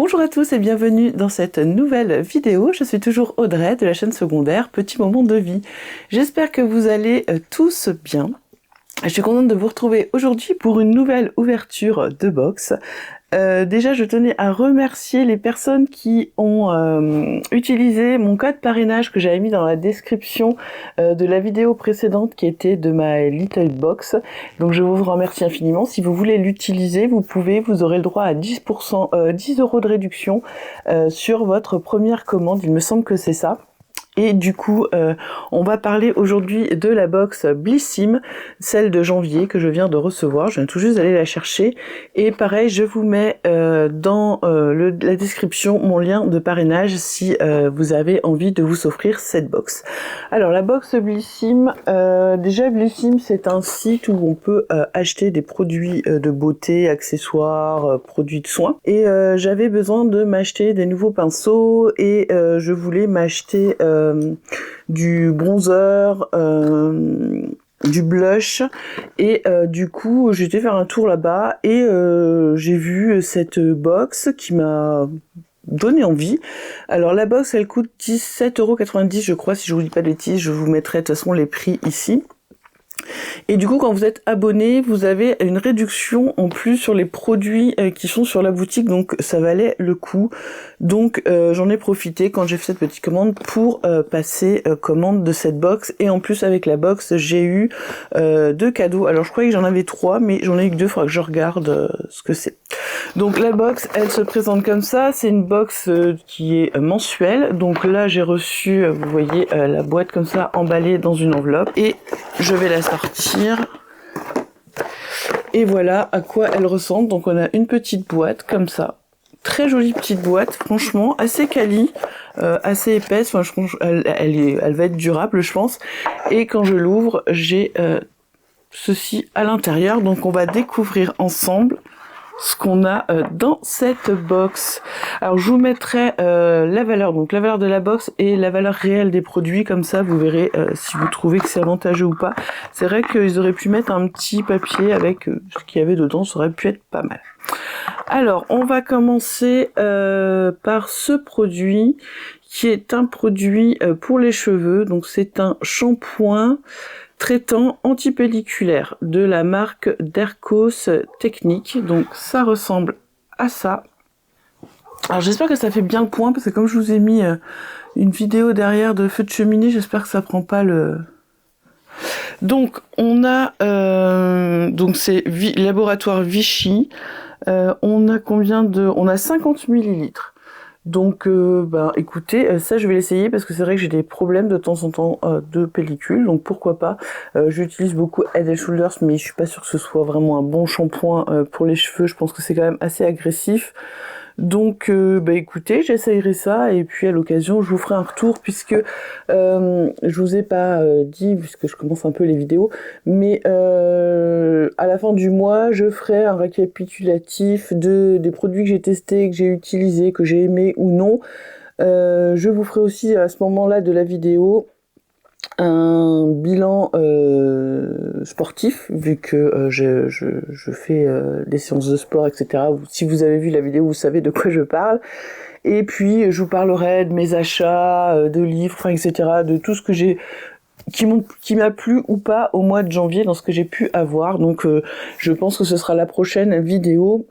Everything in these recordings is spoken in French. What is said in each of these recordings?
Bonjour à tous et bienvenue dans cette nouvelle vidéo. Je suis toujours Audrey de la chaîne secondaire Petit Moment de Vie. J'espère que vous allez tous bien. Je suis contente de vous retrouver aujourd'hui pour une nouvelle ouverture de box. Déjà, je tenais à remercier les personnes qui ont utilisé mon code parrainage que j'avais mis dans la description de la vidéo précédente qui était de ma Little Box. Donc je vous remercie infiniment. Si vous voulez l'utiliser, vous aurez le droit à 10%, 10 € de réduction sur votre première commande. Il me semble que c'est ça. Et du coup, on va parler aujourd'hui de la box Blissim, celle de janvier que je viens de recevoir. Je viens tout juste d'aller la chercher. Et pareil, je vous mets dans la description mon lien de parrainage si vous avez envie de vous offrir cette box. Alors la box Blissim, déjà Blissim c'est un site où on peut acheter des produits de beauté, accessoires, produits de soins. Et j'avais besoin de m'acheter des nouveaux pinceaux et je voulais m'acheter du bronzer, du blush et du coup j'étais faire un tour là-bas et j'ai vu cette box qui m'a donné envie. Alors la box elle coûte 17,90 € je crois, si je vous dis pas de bêtises. Je vous mettrai de toute façon les prix ici. Et du coup, quand vous êtes abonné, vous avez une réduction en plus sur les produits qui sont sur la boutique, donc ça valait le coup. Donc j'en ai profité quand j'ai fait cette petite commande pour passer commande de cette box. Et en plus avec la box, j'ai eu 2 cadeaux. Alors je croyais que j'en avais 3, mais j'en ai eu que 2, il faudra que je regarde ce que c'est. Donc la box, elle se présente comme ça. C'est une box qui est mensuelle. Donc là, j'ai reçu, vous voyez, la boîte comme ça, emballée dans une enveloppe. Et je vais la sortir. Et voilà à quoi elle ressemble. Donc on a une petite boîte comme ça. Très jolie petite boîte, franchement, assez quali, assez épaisse. Enfin, je pense elle va être durable, je pense. Et quand je l'ouvre, j'ai ceci à l'intérieur. Donc on va découvrir ensemble ce qu'on a dans cette box. Alors je vous mettrai la valeur, donc la valeur de la box et la valeur réelle des produits, comme ça vous verrez si vous trouvez que c'est avantageux ou pas. C'est vrai qu'ils auraient pu mettre un petit papier avec ce qu'il y avait dedans, ça aurait pu être pas mal. Alors on va commencer par ce produit qui est un produit pour les cheveux. Donc c'est un shampoing traitant antipelliculaire de la marque Dercos Technique. Donc ça ressemble à ça. Alors j'espère que ça fait bien le point, parce que comme je vous ai mis une vidéo derrière de feu de cheminée, j'espère que ça prend pas le... Donc on a donc c'est laboratoire Vichy. On a combien de... On a 50 millilitres. Donc, écoutez, ça je vais l'essayer parce que c'est vrai que j'ai des problèmes de temps en temps de pellicule, donc pourquoi pas. J'utilise beaucoup Head & Shoulders, mais je suis pas sûre que ce soit vraiment un bon shampoing pour les cheveux. Je pense que c'est quand même assez agressif. Donc, écoutez, j'essayerai ça et puis à l'occasion, je vous ferai un retour puisque je vous ai pas dit, puisque je commence un peu les vidéos, mais à la fin du mois, je ferai un récapitulatif des produits que j'ai testés, que j'ai utilisés, que j'ai aimés ou non. Je vous ferai aussi à ce moment-là de la vidéo un bilan sportif, vu que je fais des séances de sport, etc. Si vous avez vu la vidéo, vous savez de quoi je parle. Et puis je vous parlerai de mes achats, de livres, enfin, etc., de tout ce que j'ai qui m'a plu ou pas au mois de janvier, dans ce que j'ai pu avoir. Donc je pense que ce sera la prochaine vidéo.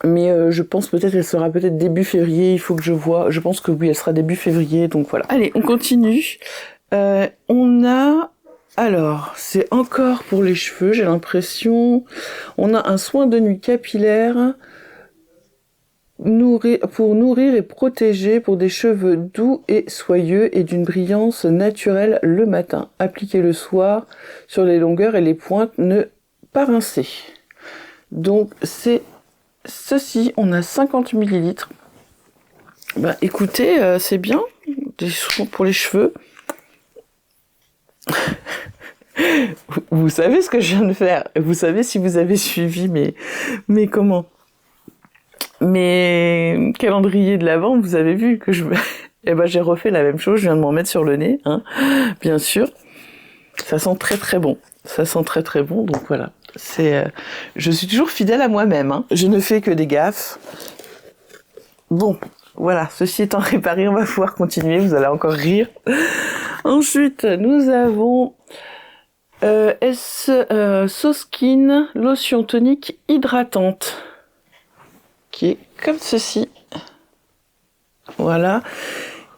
Mais je pense peut-être elle sera peut-être début février, il faut que je vois. Je pense que oui, elle sera début février, donc voilà. Allez, on continue. On a... Alors, c'est encore pour les cheveux, j'ai l'impression. On a un soin de nuit capillaire pour nourrir et protéger, pour des cheveux doux et soyeux et d'une brillance naturelle le matin. Appliquez le soir sur les longueurs et les pointes, ne pas rincer. Donc, c'est ceci. On a 50 millilitres. Écoutez, c'est bien. Des soins pour les cheveux. Vous savez ce que je viens de faire. Vous savez, si vous avez suivi mes comment, mes calendriers de l'Avent, vous avez vu que j'ai refait la même chose. Je viens de m'en mettre sur le nez, hein, bien sûr. Ça sent très très bon. Ça sent très très bon. Donc voilà. Je suis toujours fidèle à moi-même. Hein. Je ne fais que des gaffes. Bon, voilà, ceci étant réparé, on va pouvoir continuer, vous allez encore rire. Ensuite, nous avons SoSkin lotion tonique hydratante, qui est comme ceci. Voilà.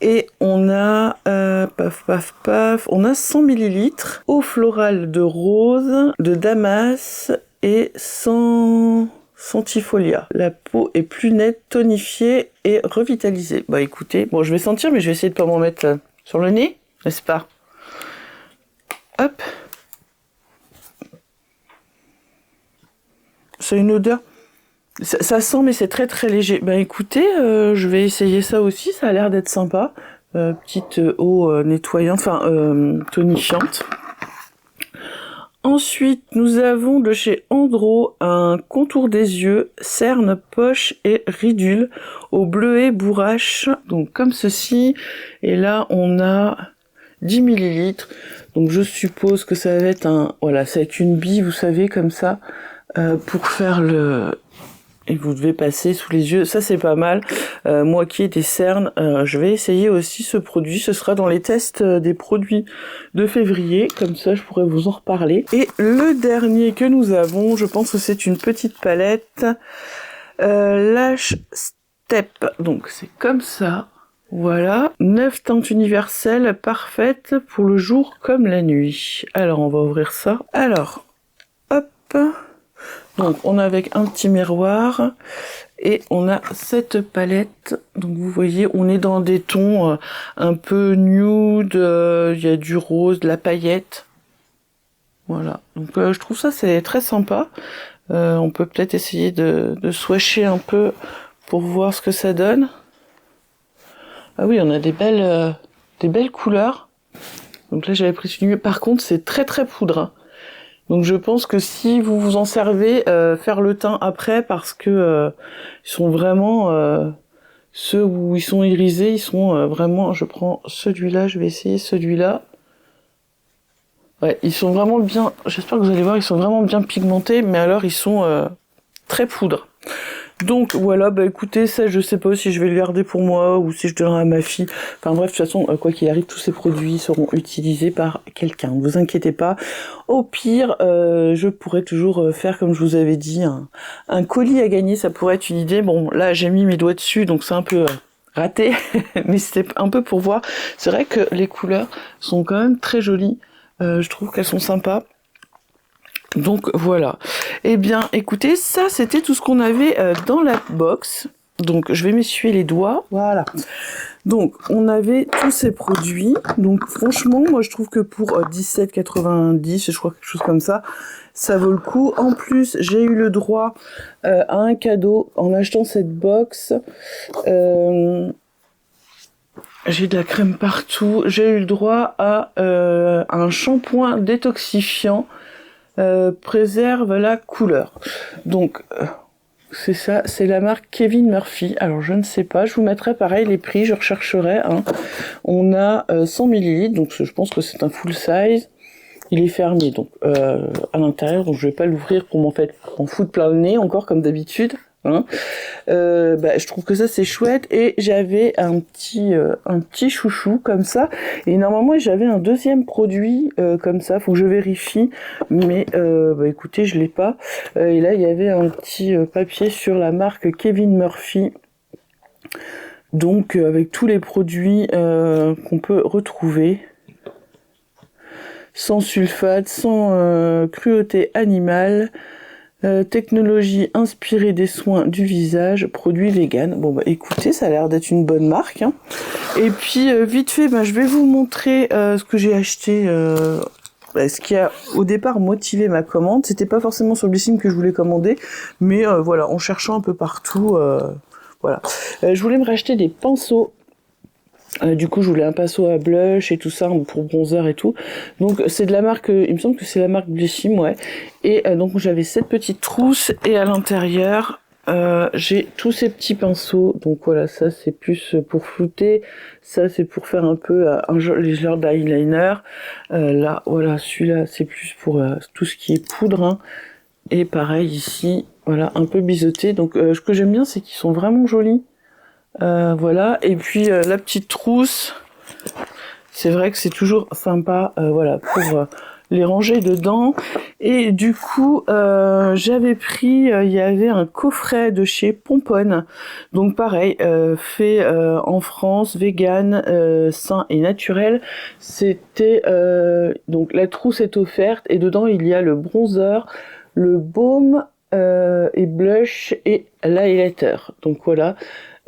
Et on a, on a 100 ml, eau florale de rose, de damas et sans centifolia. La peau est plus nette, tonifiée et revitalisée. Bah écoutez, bon je vais sentir, mais je vais essayer de pas m'en mettre sur le nez, n'est-ce pas? Hop. C'est une odeur... Ça sent, mais c'est très très léger. Bah écoutez, je vais essayer ça aussi, ça a l'air d'être sympa. Petite eau nettoyante, enfin tonifiante. Ensuite, nous avons de chez Andro un contour des yeux, cerne, poche et ridule au bleuet bourrache, donc comme ceci. Et là, on a 10 ml. Donc je suppose que ça va être un... Voilà, ça va être une bille, vous savez, comme ça, pour faire le... Et vous devez passer sous les yeux, ça c'est pas mal. Moi qui ai des cernes, je vais essayer aussi ce produit, ce sera dans les tests des produits de février, comme ça je pourrais vous en reparler. Et le dernier que nous avons, je pense que c'est une petite palette, Lash Step, donc c'est comme ça, voilà, 9 teintes universelles parfaites pour le jour comme la nuit. Alors on va ouvrir ça, alors, hop. Donc on a avec un petit miroir et on a cette palette. Donc vous voyez, on est dans des tons un peu nude, il y a du rose, de la paillette. Voilà, donc je trouve ça c'est très sympa. On peut peut-être essayer de swatcher un peu pour voir ce que ça donne. Ah oui, on a des belles couleurs. Donc là j'avais pris celui-là. Par contre c'est très très poudre, hein. Donc je pense que si vous vous en servez, faire le teint après, parce que ils sont vraiment ceux où ils sont irisés, ils sont vraiment. Je prends celui-là, je vais essayer celui-là. Ouais, ils sont vraiment bien. J'espère que vous allez voir, ils sont vraiment bien pigmentés, mais alors ils sont très poudre. Donc voilà, bah écoutez, ça je sais pas si je vais le garder pour moi ou si je donnerai à ma fille. Enfin bref, de toute façon, quoi qu'il arrive, tous ces produits seront utilisés par quelqu'un. Ne vous inquiétez pas. Au pire, je pourrais toujours faire, comme je vous avais dit, un colis à gagner, ça pourrait être une idée. Bon, là j'ai mis mes doigts dessus, donc c'est un peu raté, mais c'était un peu pour voir. C'est vrai que les couleurs sont quand même très jolies. Je trouve qu'elles sont sympas. Donc voilà. Eh bien, écoutez, ça c'était tout ce qu'on avait dans la box. Donc je vais m'essuyer les doigts. Voilà. Donc on avait tous ces produits. Donc franchement, moi je trouve que pour 17,90, je crois quelque chose comme ça, ça vaut le coup. En plus, j'ai eu le droit à un cadeau en achetant cette box. J'ai de la crème partout. J'ai eu le droit à un shampoing détoxifiant. Préserve la couleur. Donc c'est ça, c'est la marque Kevin Murphy. Alors je ne sais pas, je vous mettrai pareil les prix, je rechercherai. Hein. On a 100 ml, donc je pense que c'est un full size. Il est fermé donc à l'intérieur, donc je vais pas l'ouvrir pour m'en foutre plein le nez encore comme d'habitude. Hein. Je trouve que ça c'est chouette et j'avais un petit chouchou comme ça et normalement j'avais un deuxième produit comme ça, faut que je vérifie, mais écoutez je l'ai pas et là il y avait un petit papier sur la marque Kevin Murphy, donc avec tous les produits qu'on peut retrouver, sans sulfate, sans cruauté animale. Technologie inspirée des soins du visage, produit vegan. Bon bah écoutez, ça a l'air d'être une bonne marque. Hein. Et puis vite fait, je vais vous montrer ce que j'ai acheté, ce qui a au départ motivé ma commande. C'était pas forcément sur Blissim que je voulais commander, mais voilà, en cherchant un peu partout, voilà. Je voulais me racheter des pinceaux. Du coup, je voulais un pinceau à blush et tout ça pour bronzer et tout. Donc, c'est de la marque, il me semble que c'est la marque Blissim, ouais. Et donc, j'avais cette petite trousse et à l'intérieur, j'ai tous ces petits pinceaux. Donc voilà, ça c'est plus pour flouter, ça c'est pour faire un peu les genres d'eyeliner. Là, voilà, celui-là c'est plus pour tout ce qui est poudre. Hein. Et pareil ici, voilà, un peu biseauté. Donc, ce que j'aime bien, c'est qu'ils sont vraiment jolis. Voilà, et puis la petite trousse, c'est vrai que c'est toujours sympa, voilà, pour les ranger dedans. Et du coup, j'avais pris, il y avait un coffret de chez Pomponne, donc pareil, fait en France, vegan, sain et naturel. C'était donc la trousse est offerte et dedans il y a le bronzer, le baume et blush et l'highlighter. Donc voilà.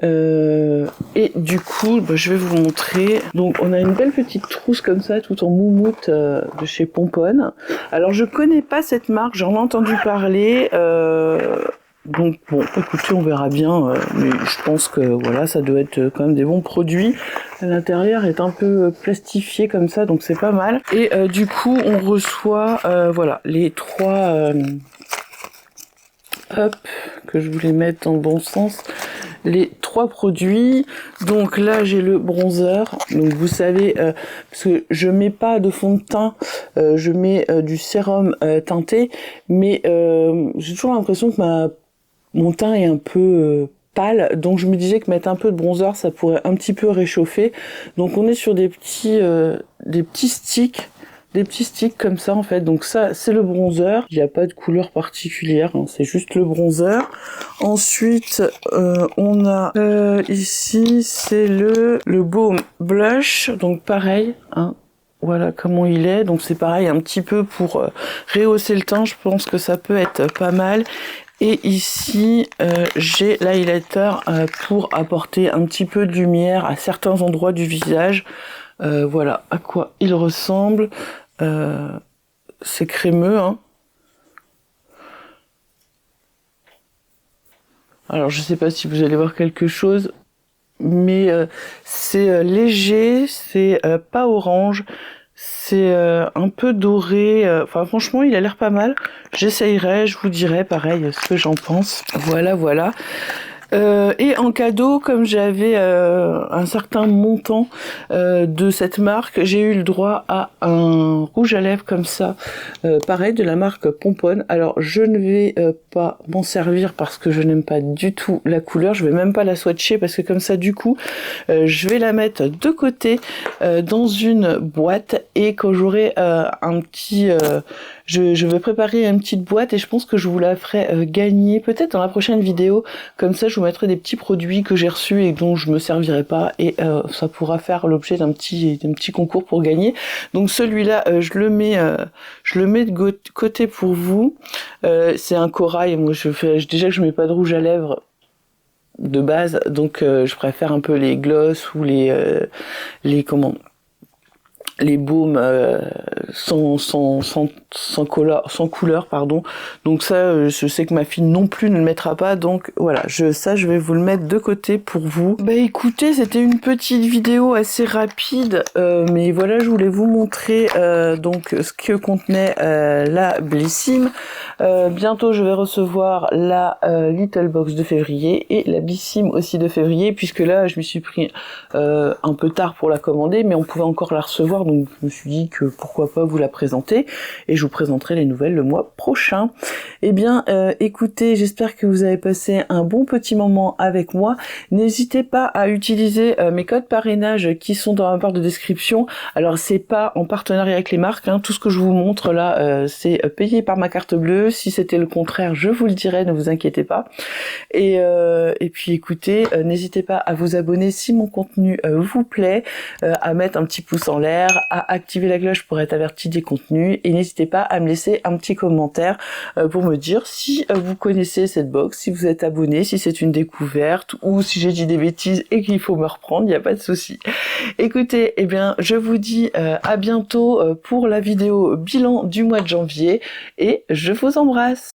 Et du coup, je vais vous montrer. Donc, on a une belle petite trousse comme ça, tout en moumoute de chez Pomponne. Alors, je connais pas cette marque, j'en ai entendu parler. Donc, bon, écoutez, on verra bien. Mais je pense que voilà, ça doit être quand même des bons produits. L'intérieur est un peu plastifié comme ça, donc c'est pas mal. Et du coup, on reçoit, voilà, les trois. Hop, que je voulais mettre dans le bon sens, les trois produits. Donc là j'ai le bronzer, donc vous savez, parce que je mets pas de fond de teint, je mets du sérum teinté, mais j'ai toujours l'impression que mon teint est un peu pâle, donc je me disais que mettre un peu de bronzer ça pourrait un petit peu réchauffer. Donc on est sur des petits sticks. Des petits sticks comme ça en fait, donc ça c'est le bronzer, il n'y a pas de couleur particulière, hein, c'est juste le bronzer. Ensuite on a ici c'est le baume blush, donc pareil, hein, voilà comment il est, donc c'est pareil un petit peu pour rehausser le teint, je pense que ça peut être pas mal. Et ici, j'ai l'highlighter pour apporter un petit peu de lumière à certains endroits du visage. Voilà à quoi il ressemble. C'est crémeux, hein. Alors je sais pas si vous allez voir quelque chose, mais c'est léger, c'est pas orange, c'est un peu doré. Enfin franchement, il a l'air pas mal. J'essayerai, je vous dirai pareil ce que j'en pense. Voilà, voilà. Et en cadeau, comme j'avais un certain montant de cette marque, j'ai eu le droit à un rouge à lèvres comme ça, pareil de la marque Pomponne. Alors je ne vais pas m'en servir parce que je n'aime pas du tout la couleur, je vais même pas la swatcher parce que comme ça du coup je vais la mettre de côté dans une boîte, et quand j'aurai un petit... je vais préparer une petite boîte et je pense que je vous la ferai gagner peut-être dans la prochaine vidéo. Comme ça, je vous mettrai des petits produits que j'ai reçus et dont je me servirai pas, et ça pourra faire l'objet d'un petit concours pour gagner. Donc celui-là, je le mets de côté pour vous. C'est un corail. Moi, déjà que je mets pas de rouge à lèvres de base, donc je préfère un peu les gloss ou les baumes sans couleur, pardon. Donc ça, je sais que ma fille non plus ne le mettra pas, donc voilà, je vais vous le mettre de côté pour vous. Bah écoutez, c'était une petite vidéo assez rapide, mais voilà, je voulais vous montrer donc ce que contenait la Blissim. Bientôt, je vais recevoir la Little Box de février et la Blissim aussi de février, puisque là, je m'y suis pris un peu tard pour la commander, mais on pouvait encore la recevoir, donc je me suis dit que pourquoi pas vous la présenter, et je vous présenterai les nouvelles le mois prochain. Eh bien, écoutez, j'espère que vous avez passé un bon petit moment avec moi. N'hésitez pas à utiliser mes codes parrainage qui sont dans la barre de description. Alors, c'est pas en partenariat avec les marques, hein. Tout ce que je vous montre là, c'est payé par ma carte bleue. Si c'était le contraire, je vous le dirai, ne vous inquiétez pas. Et puis écoutez, n'hésitez pas à vous abonner si mon contenu vous plaît, à mettre un petit pouce en l'air, à activer la cloche pour être averti des contenus, et n'hésitez pas à me laisser un petit commentaire pour me dire si vous connaissez cette box, si vous êtes abonné, si c'est une découverte, ou si j'ai dit des bêtises et qu'il faut me reprendre, il n'y a pas de souci. Écoutez, eh bien je vous dis à bientôt pour la vidéo bilan du mois de janvier, et je vous embrasse.